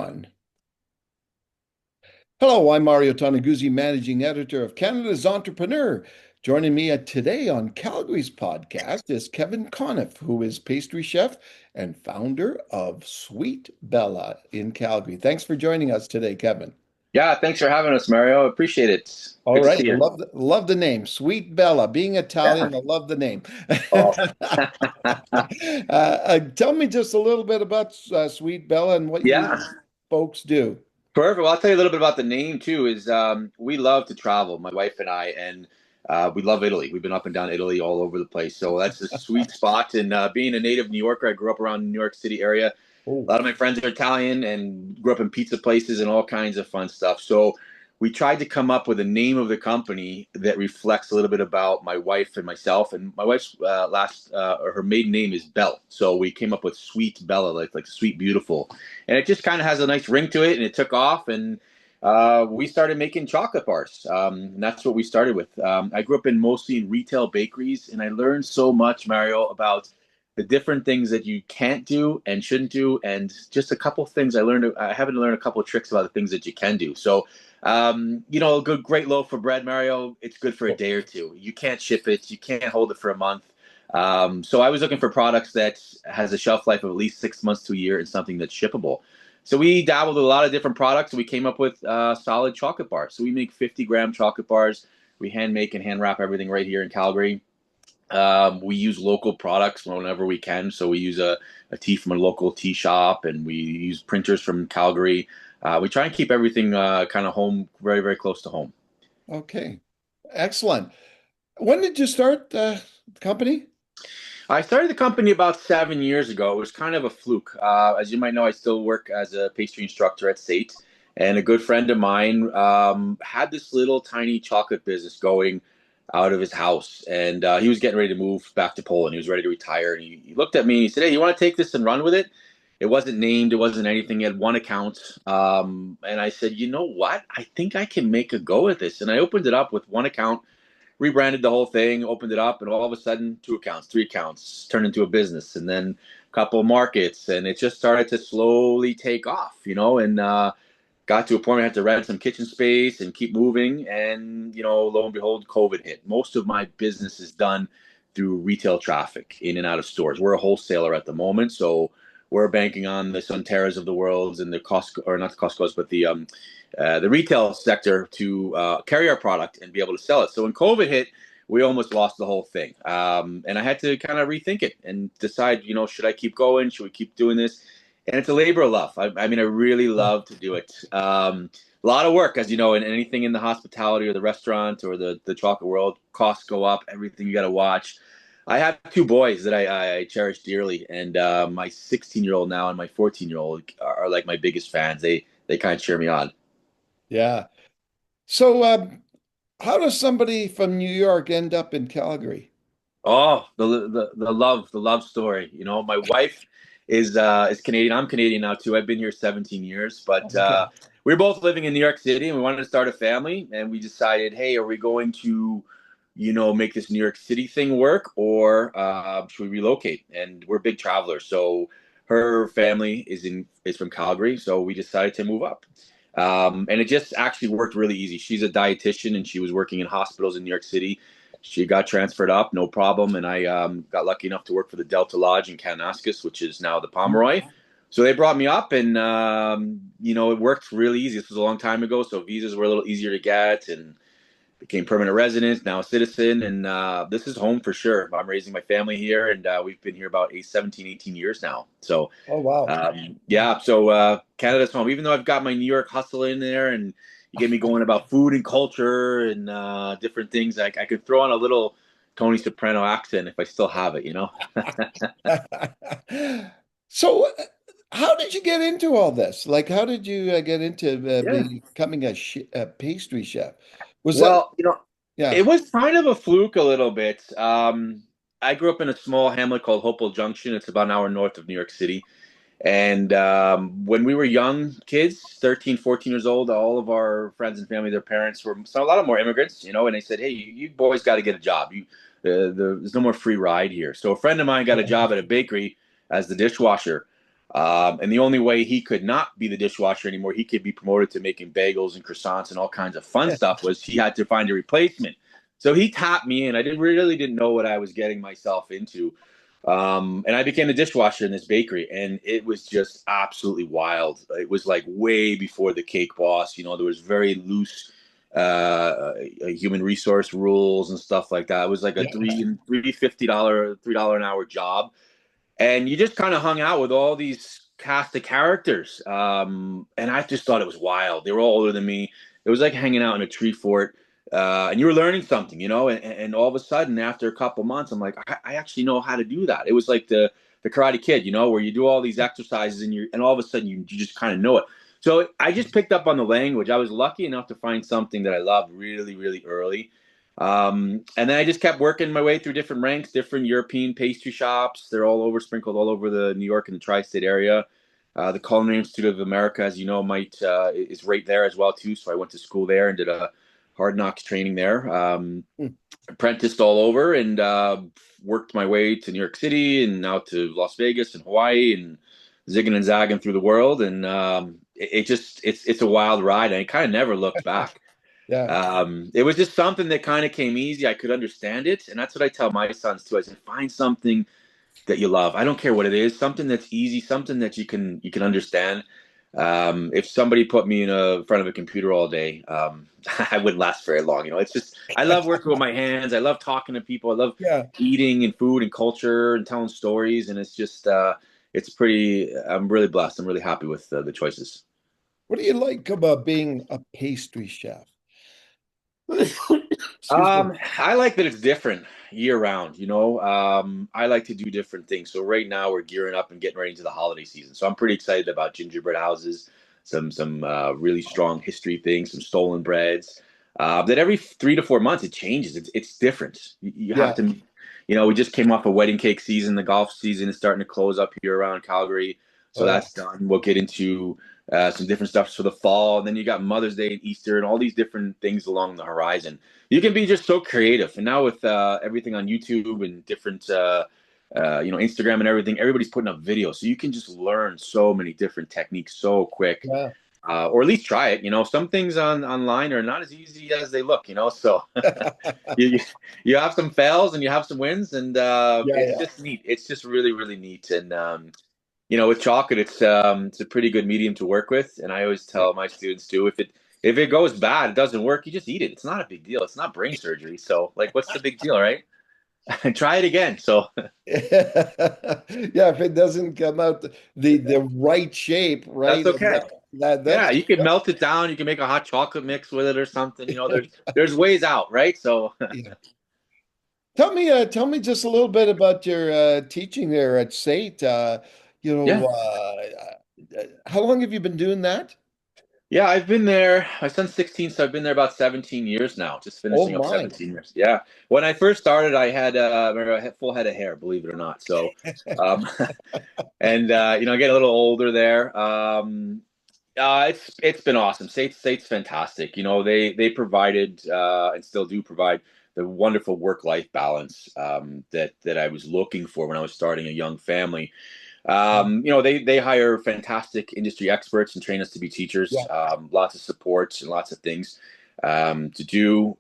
One. Hello, I'm Mario Toneguzzi, Managing Editor of Canada's Entrepreneur. Joining me today on Calgary's podcast is Kevin Conniff, who is pastry chef and founder of Sweet Bella in Calgary. Thanks for joining us today, Kevin. Yeah, thanks for having us, Mario. Appreciate it. All Good to right, see you. love the name, Sweet Bella. Being Yeah. Italian, I love the name. Oh, Tell me just a little bit about Sweet Bella and what you yeah. folks do. Perfect. Well, I'll tell you a little bit about the name too. We love to travel, my wife and I, and we love Italy. We've been up and down Italy all over the place, so that's a sweet spot. And being a native New Yorker, I grew up around the New York City area. A Oh, lot of my friends are Italian and grew up in pizza places and all kinds of fun stuff. So we tried to come up with a name of the company that reflects a little bit about my wife and myself. And my wife's or her maiden name is Belle. So we came up with Sweet Bella, like sweet, beautiful. And it just kind of has a nice ring to it. And it took off. And we started making chocolate bars. And that's what we started with. I grew up mostly in retail bakeries. And I learned so much, Mario, about the different things that you can't do and shouldn't do, and just a couple things I learned. I haven't learned a couple of tricks about the things that you can do. So, a great loaf of bread, Mario. It's good for a day or two. You can't ship it. You can't hold it for a month. So I was looking for products that has a shelf life of at least 6 months to a year and something that's shippable. So we dabbled with a lot of different products. And we came up with solid chocolate bars. So we make 50-gram chocolate bars. We hand make and hand wrap everything right here in Calgary. We use local products whenever we can. So we use a tea from a local tea shop, and we use printers from Calgary. We try and keep everything kind of home, very, very close to home. okay. Excellent. When did you start the company? I started the company about 7 years ago. It was kind of a fluke. As you might know, I still work as a pastry instructor at SAIT, and a good friend of mine had this little tiny chocolate business going out of his house, and he was getting ready to move back to Poland. He was ready to retire, and he looked at me and he said, "Hey, you want to take this and run with it?" It wasn't named, it wasn't anything. He had one account, and I said, "You know what? I think I can make a go at this." And I opened it up with one account, rebranded the whole thing, opened it up, and all of a sudden, two accounts, three accounts turned into a business, and then a couple of markets, and it just started to slowly take off, and got to a point where I had to rent some kitchen space and keep moving, and lo and behold, COVID hit. Most of my business is done through retail traffic in and out of stores. We're a wholesaler at the moment, so we're banking on the Sunterras of the world and the Costco, or not the Costco's, but the retail sector to carry our product and be able to sell it. So when COVID hit, we almost lost the whole thing. And I had to kind of rethink it and decide, should I keep going? Should we keep doing this? And it's a labor of love. I mean, I really love to do it. A lot of work, as you know, in anything in the hospitality or the restaurant or the chocolate world, costs go up, everything you got to watch. I have two boys that I cherish dearly, and my 16-year-old now and my 14-year-old are like my biggest fans. They kind of cheer me on. Yeah. So, how does somebody from New York end up in Calgary? Oh, the love story. My wife is Canadian. I'm Canadian now too. I've been here 17 years, but Okay. we were both living in New York City, and we wanted to start a family. And we decided, hey, are we going to, make this New York City thing work, or should we relocate? And we're big travelers, so her family is from Calgary, so we decided to move up. And it just actually worked really easy. She's a dietitian, and she was working in hospitals in New York City. She got transferred up, no problem, and I got lucky enough to work for the Delta Lodge in Kananaskis, which is now the Pomeroy. So they brought me up, and it worked really easy. This was a long time ago, so visas were a little easier to get, and became permanent resident, now a citizen, and this is home for sure. I'm raising my family here, and we've been here about 17, 18 years now. So Oh, wow. yeah, so Canada's home. Even though I've got my New York hustle in there, and you get me going about food and culture and different things, I could throw on a little Tony Soprano accent if I still have it. So, how did you get into all this? Like, how did you get into Yeah. becoming a pastry chef? Was that, Well, yeah. it was kind of a fluke a little bit. I grew up in a small hamlet called Hopewell Junction. It's about an hour north of New York City. And when we were young kids, 13, 14 years old, all of our friends and family, their parents were so a lot of more immigrants, and they said, "Hey, you boys got to get a job. There's no more free ride here." So a friend of mine got a job at a bakery as the dishwasher. And the only way he could not be the dishwasher anymore, he could be promoted to making bagels and croissants and all kinds of fun stuff, was he had to find a replacement. So he tapped me in. I didn't know what I was getting myself into. And I became a dishwasher in this bakery, and it was just absolutely wild. It was like way before the Cake Boss. There was very loose human resource rules and stuff like that. It was like a Yeah. $350 an hour job, and you just kind of hung out with all these cast of characters. And I just thought it was wild. They were all older than me. It was like hanging out in a tree fort. And you were learning something, and all of a sudden, after a couple months, I'm like, I actually know how to do that. It was like the Karate Kid, where you do all these exercises and all of a sudden you just kind of know it. So I just picked up on the language. I was lucky enough to find something that I loved really, really early. And then I just kept working my way through different ranks, different European pastry shops. They're all over, sprinkled all over the New York and the tri-state area. The Culinary Institute of America, as you know, is right there as well too. So I went to school there and did a hard knocks training there. Hmm. Apprenticed all over and worked my way to New York City and now to Las Vegas and Hawaii and zigging and zagging through the world. And it's a wild ride, and I kind of never looked back. Yeah. It was just something that kind of came easy. I could understand it, and that's what I tell my sons too. I said, find something that you love. I don't care what it is. Something that's easy, something that you can understand. If somebody put me in front of a computer all day, I wouldn't last very long. It's just I love working with my hands. I love talking to people. I love Yeah. eating and food and culture and telling stories. And it's just it's pretty. I'm really blessed. I'm really happy with the choices. What do you like about being a pastry chef? Excuse me. I like that it's different year round. I like to do different things. So right now we're gearing up and getting ready into the holiday season. So I'm pretty excited about gingerbread houses, some really strong history things, some stolen breads. That every 3 to 4 months it changes. It's different. You have Yeah. to, we just came off a wedding cake season. The golf season is starting to close up here around Calgary. So Oh, that's done. We'll get into some different stuff for the fall, and then you got Mother's Day and Easter and all these different things along the horizon. You can be just so creative, and now with everything on YouTube and different Instagram and everything, everybody's putting up videos, so you can just learn so many different techniques so quick, yeah. or at least try it. Some things online are not as easy as they look, so you you have some fails and you have some wins, and Yeah, it's yeah. just neat. It's just really, really neat. And with chocolate, it's a pretty good medium to work with. And I always Yeah. tell my students too, if it goes bad, it doesn't work, you just eat it. It's not a big deal. It's not brain surgery. So like, what's the big deal, right? And try it again. So Yeah, if it doesn't come out the right shape, that's right? And okay. Yeah, that's you can melt it down. You can make a hot chocolate mix with it or something. There's ways out, right? So yeah. Tell me just a little bit about your teaching there at SAIT. yeah. How long have you been doing that? Yeah, I've been there. My son's 16, so I've been there about 17 years now, just Oh finishing up my. 17 years. Yeah. When I first started, I had full head of hair, believe it or not. So, and getting a little older there. It's been awesome. State's fantastic. They provided and still do provide the wonderful work-life balance that I was looking for when I was starting a young family. They hire fantastic industry experts and train us to be teachers. Yeah. Lots of support and lots of things to do.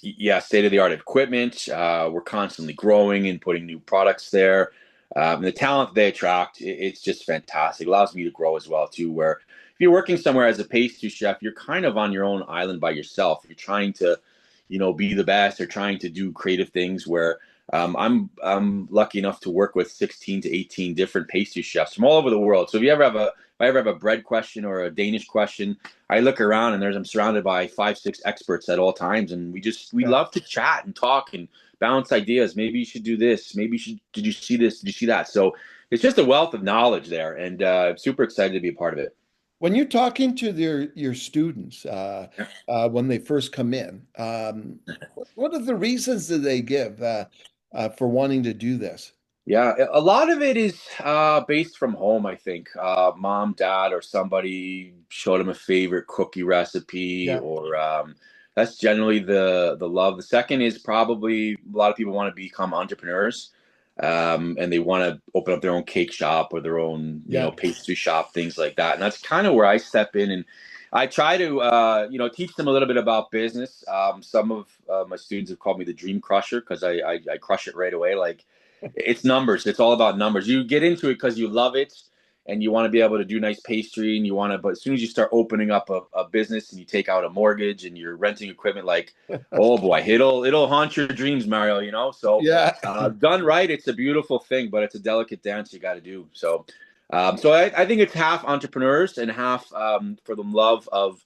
Yeah, state of the art equipment. We're constantly growing and putting new products there. The talent they attract, it's just fantastic. It allows me to grow as well too. Where if you're working somewhere as a pastry chef, you're kind of on your own island by yourself. You're trying to, be the best. Or trying to do creative things where I'm lucky enough to work with 16 to 18 different pastry chefs from all over the world. So if I ever have a bread question or a Danish question, I look around and I'm surrounded by 5, 6 experts at all times, and we Yeah. love to chat and talk and bounce ideas. Maybe you should do this. Maybe you should. Did you see this? Did you see that? So it's just a wealth of knowledge there, and I'm super excited to be a part of it. When you're talking to your students when they first come in, what are the reasons that they give for wanting to do this? Yeah, a lot of it is based from home, I think. Mom, dad, or somebody showed them a favorite cookie recipe, Yeah. or that's generally the love. The second is probably a lot of people want to become entrepreneurs. and they want to open up their own cake shop or their own, Yeah. pastry shop, things like that. And that's kind of where I step in, and I try to, teach them a little bit about business. Some of my students have called me the dream crusher because I crush it right away. Like, it's numbers. It's all about numbers. You get into it because you love it and you want to be able to do nice pastry and you want to, but as soon as you start opening up a business and you take out a mortgage and you're renting equipment, like, oh boy, it'll haunt your dreams, Mario, So Yeah. done right, it's a beautiful thing, but it's a delicate dance you got to do. So I think it's half entrepreneurs and half for the love of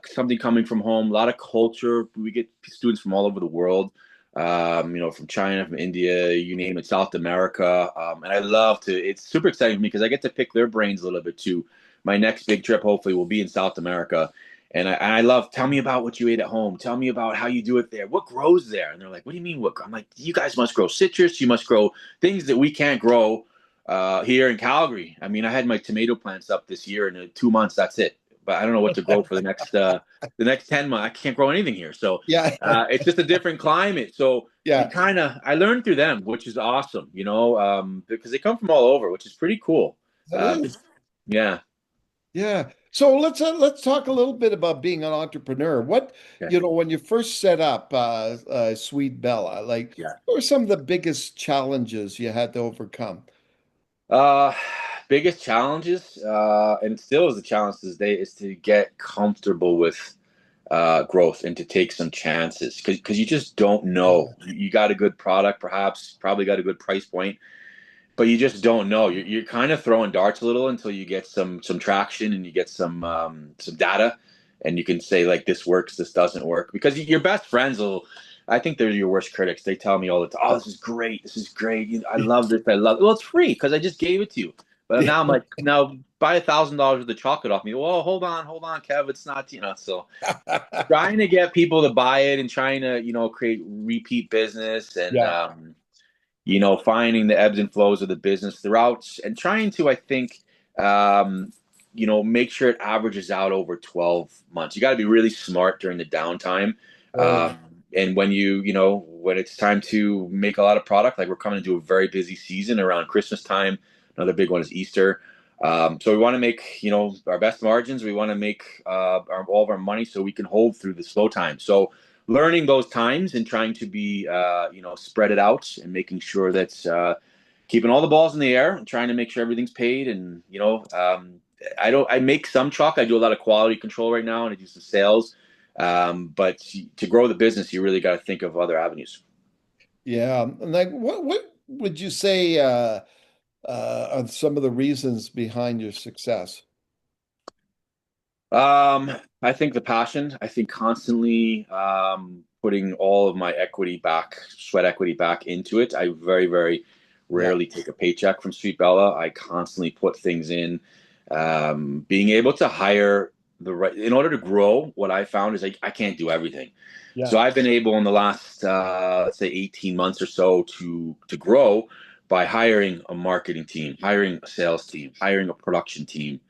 something coming from home. A lot of culture. We get students from all over the world. From China, from India, you name it, South America. And I love to. It's super exciting for me because I get to pick their brains a little bit too. My next big trip, hopefully, will be in South America. And I love, tell me about what you ate at home. Tell me about how you do it there. What grows there? And they're like, what do you mean? What? I'm like, you guys must grow citrus. You must grow things that we can't grow here in Calgary. I mean, I had my tomato plants up this year, and in 2 months, that's it. But I don't know what to grow for the next 10 months. I can't grow anything here, so Yeah. it's just a different climate. So Yeah. I learned through them, which is awesome, because they come from all over, which is pretty cool. That is. Yeah, Yeah. So let's talk a little bit about being an entrepreneur. What, yeah, when you first set up Sweet Bella, like, yeah. what were some of the biggest challenges you had to overcome? Uh, Biggest challenges, and still is a challenge to this day, is to get comfortable with growth and to take some chances because you just don't know. You got a good product, perhaps, probably got a good price point, but you just don't know. You're kind of throwing darts a little until you get some traction and you get some data, and you can say like this works, this doesn't work. Because your best friends will, I think they're your worst critics. They tell me all the time, "Oh, this is great, this is great. I love this. I love it." Well, it's free because I just gave it to you. But Yeah. now I'm like, now buy $1,000 worth of chocolate off me. Well, hold on, Kev. It's not, so trying to get people to buy it and trying to create repeat business and Yeah. finding the ebbs and flows of the business throughout and trying to, I think, make sure it averages out over 12 months. You got to be really smart during the downtime. Oh, yeah. And when it's time to make a lot of product, like we're coming into a very busy season around Christmas time. Another big one is Easter. So we want to make, our best margins. We want to make all of our money so we can hold through the slow time. So learning those times and trying to be spread it out and making sure that keeping all the balls in the air and trying to make sure everything's paid. And I make some chalk. I do a lot of quality control right now and I do some sales, but to grow the business you really got to think of other avenues. Yeah. And like, what would you say are some of the reasons behind your success? um I think the passion. I think constantly putting all of my sweat equity back into it. I very, very Yeah. rarely take a paycheck from Sweet Bella. I constantly put things in. Being able to hire the right, in order to grow, what I found is I can't do everything. Yeah. So I've been able in the last, let's say 18 months or so to grow by hiring a marketing team, hiring a sales team, hiring a production team,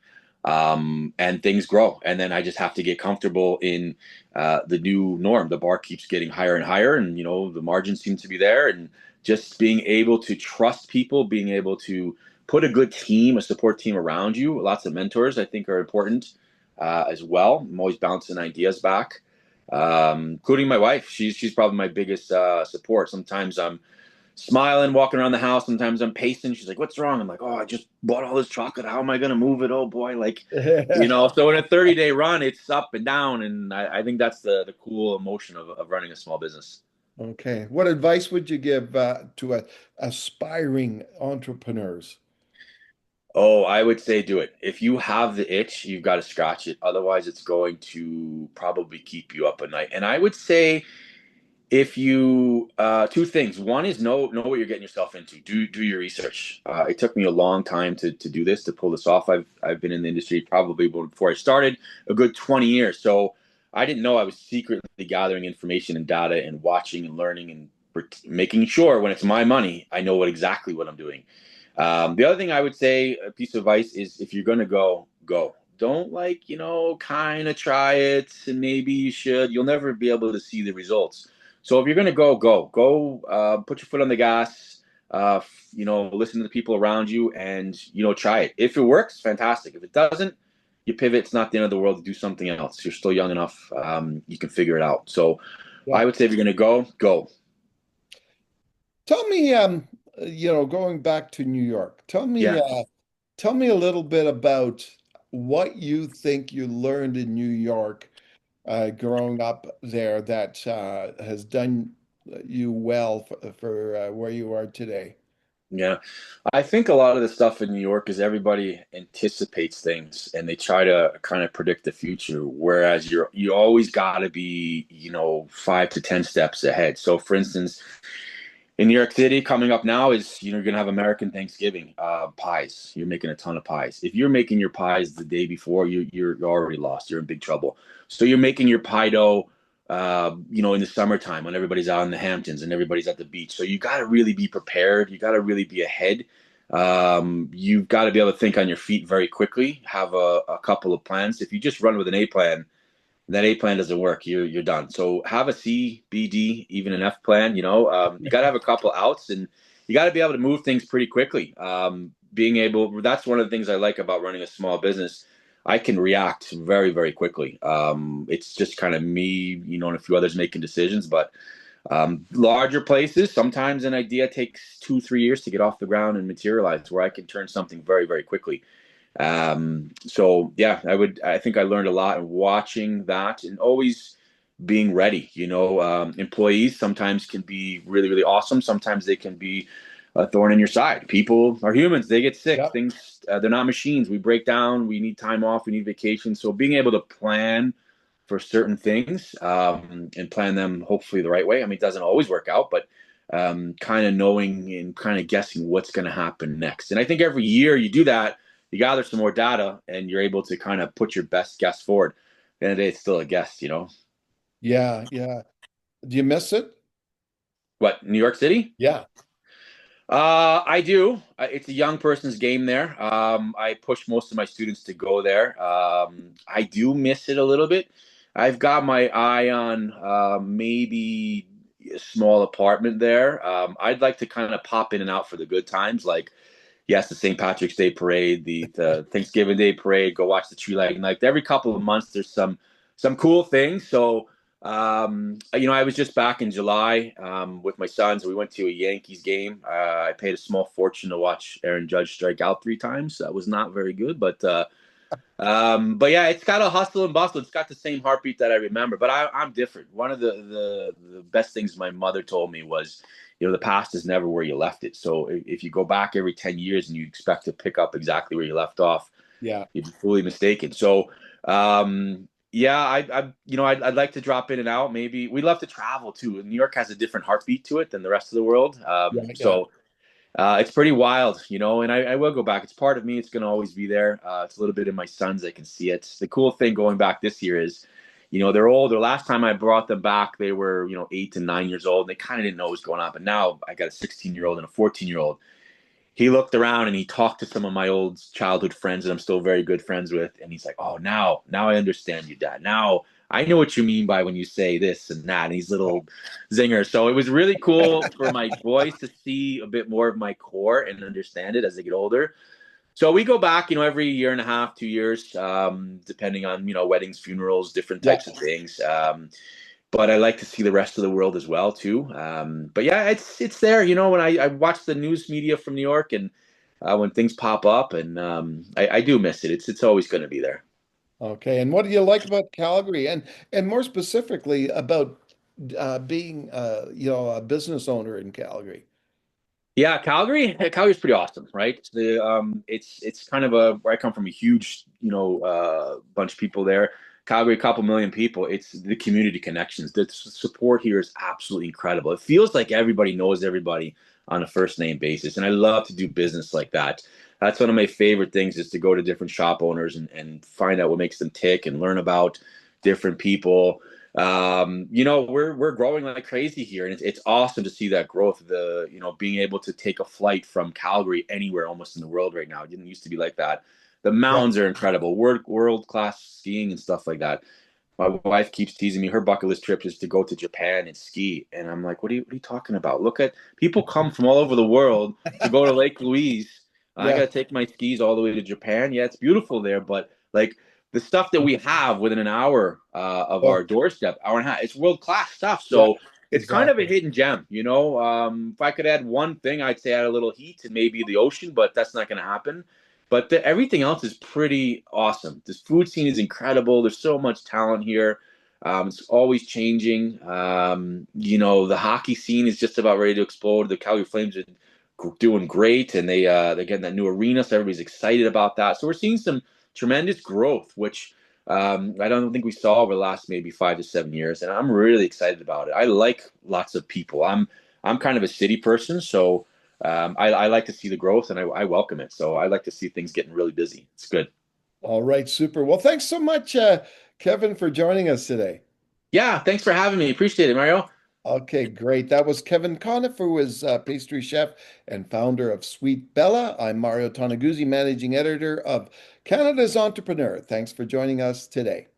and things grow. And then I just have to get comfortable in the new norm. The bar keeps getting higher and higher, and the margins seem to be there. And just being able to trust people, being able to put a good team, a support team around you. Lots of mentors, I think, are important as well. I'm always bouncing ideas back, including my wife. She's probably my biggest support. Sometimes I'm smiling, walking around the house. Sometimes I'm pacing. She's like, "What's wrong?" I'm like, "Oh, I just bought all this chocolate. How am I going to move it? Oh boy!" Like, So in a 30-day run, it's up and down, and I think that's the cool emotion of running a small business. Okay. What advice would you give to aspiring entrepreneurs? Oh, I would say do it. If you have the itch, you've got to scratch it. Otherwise, it's going to probably keep you up at night. And I would say if you two things. One is know what you're getting yourself into. Do your research. It took me a long time to do this, to pull this off. I've been in the industry probably before I started a good 20 years. So I didn't know I was secretly gathering information and data and watching and learning and making sure when it's my money, I know exactly what I'm doing. The other thing I would say, a piece of advice, is if you're going to go, go. Don't kind of try it and maybe you should. You'll never be able to see the results. So if you're going to go, go. Go, put your foot on the gas. listen to the people around you and, try it. If it works, fantastic. If it doesn't, you pivot. It's not the end of the world to do something else. You're still young enough. You can figure it out. So I Yeah. would say if you're going to go, go. Tell me, going back to New York, Yeah. tell me a little bit about what you think you learned in New York growing up there that has done you well for where you are today. Yeah. I think a lot of the stuff in New York is everybody anticipates things and they try to kind of predict the future, whereas you always got to be, 5 to 10 steps ahead. So, for instance, in New York City, coming up now is you're gonna have American Thanksgiving pies. You're making a ton of pies. If you're making your pies the day before, you're already lost. You're in big trouble. So you're making your pie dough, in the summertime when everybody's out in the Hamptons and everybody's at the beach. So you got to really be prepared. You got to really be ahead. You've got to be able to think on your feet very quickly. Have a couple of plans. If you just run with an A plan, that A plan doesn't work, you're done. So have a C, B, D, even an F plan. You got to have a couple outs, and you got to be able to move things pretty quickly. Being able, that's one of the things I like about running a small business. I can react very, very quickly. It's just kind of me, and a few others making decisions. But larger places, sometimes an idea takes 2, 3 years to get off the ground and materialize, where I can turn something very, very quickly. So yeah, I think I learned a lot watching that and always being ready. Employees sometimes can be really, really awesome. Sometimes they can be a thorn in your side. People are humans. They get sick. Yeah. Things, they're not machines. We break down. We need time off. We need vacation. So being able to plan for certain things, and plan them hopefully the right way. I mean, it doesn't always work out, but kind of knowing and kind of guessing what's going to happen next. And I think every year you do that, you gather some more data and you're able to kind of put your best guess forward. At the end of the day, it's still a guess. Yeah, yeah. Do you miss it? What, New York City? Yeah. I do. It's a young person's game there. I push most of my students to go there. I do miss it a little bit. I've got my eye on maybe a small apartment there. I'd like to kind of pop in and out for the good times, like yes, the St. Patrick's Day parade, the Thanksgiving Day parade, go watch the tree lighting. Like every couple of months, there's some cool things. So, I was just back in July with my sons. We went to a Yankees game. I paid a small fortune to watch Aaron Judge strike out 3 times. That was not very good, but yeah, it's got a hustle and bustle. It's got the same heartbeat that I remember, but I'm different. One of the best things my mother told me was, the past is never where you left it. So if you go back every 10 years and you expect to pick up exactly where you left off, Yeah. you'd be fully mistaken. So, yeah, I'd like to drop in and out. Maybe we love to travel too. New York has a different heartbeat to it than the rest of the world. Yeah. Yeah. So it's pretty wild, and I will go back. It's part of me. It's going to always be there. It's a little bit in my sons. I can see it. The cool thing going back this year is, they're older. Last time I brought them back, they were, 8 to 9 years old. And they kind of didn't know what was going on. But now I got a 16-year-old and a 14-year-old. He looked around and he talked to some of my old childhood friends that I'm still very good friends with. And he's like, oh, now I understand you, Dad. Now I know what you mean by when you say this and that, and these little zingers. So it was really cool for my boys to see a bit more of my core and understand it as they get older. So we go back, every year and a half, 2 years, depending on, weddings, funerals, different Yeah. types of things. But I like to see the rest of the world as well too. But yeah, it's there. When I watch the news media from New York and when things pop up, and I do miss it. It's always going to be there. Okay. And what do you like about Calgary? And more specifically about being a business owner in Calgary? Yeah, Calgary's pretty awesome, right? It's kind of where I come from, a huge bunch of people there. Calgary, a couple million people. It's the community connections. The support here is absolutely incredible. It feels like everybody knows everybody on a first name basis, and I love to do business like that. That's one of my favorite things is to go to different shop owners and find out what makes them tick and learn about different people. We're growing like crazy here, and it's awesome to see that growth. Being able to take a flight from Calgary anywhere almost in the world right now. It didn't used to be like that. The Yeah. mountains are incredible, world class skiing and stuff like that. my wife keeps teasing me. Her bucket list trip is to go to Japan and ski, and I'm like, what are you talking about? Look at people come from all over the world to go to Lake Louise. I got Yeah. to take my skis all the way to Japan. Yeah, it's beautiful there, but like the stuff that we have within an hour of our Oh, doorstep, hour and a half, it's world class stuff. yeah, So it's kind of a exactly. hidden gem, you know. If I could add one thing, I'd say add a little heat and maybe the ocean, but that's not going to happen. But everything else is pretty awesome. This food scene is incredible. There's so much talent here. It's always changing. The hockey scene is just about ready to explode. The Calgary Flames are doing great, and they're getting that new arena, so everybody's excited about that. So we're seeing some tremendous growth, which I don't think we saw over the last maybe 5 to 7 years, and I'm really excited about it. I like lots of people. I'm kind of a city person, so I like to see the growth, and I welcome it. So I like to see things getting really busy. It's good. All right, super. Well, thanks so much, Kevin, for joining us today. Yeah, thanks for having me. Appreciate it, Mario. Okay, great. That was Kevin Conniff, who is pastry chef and founder of Sweet Bella. I'm Mario Tonaguzzi, managing editor of Canada's Entrepreneur. Thanks for joining us today.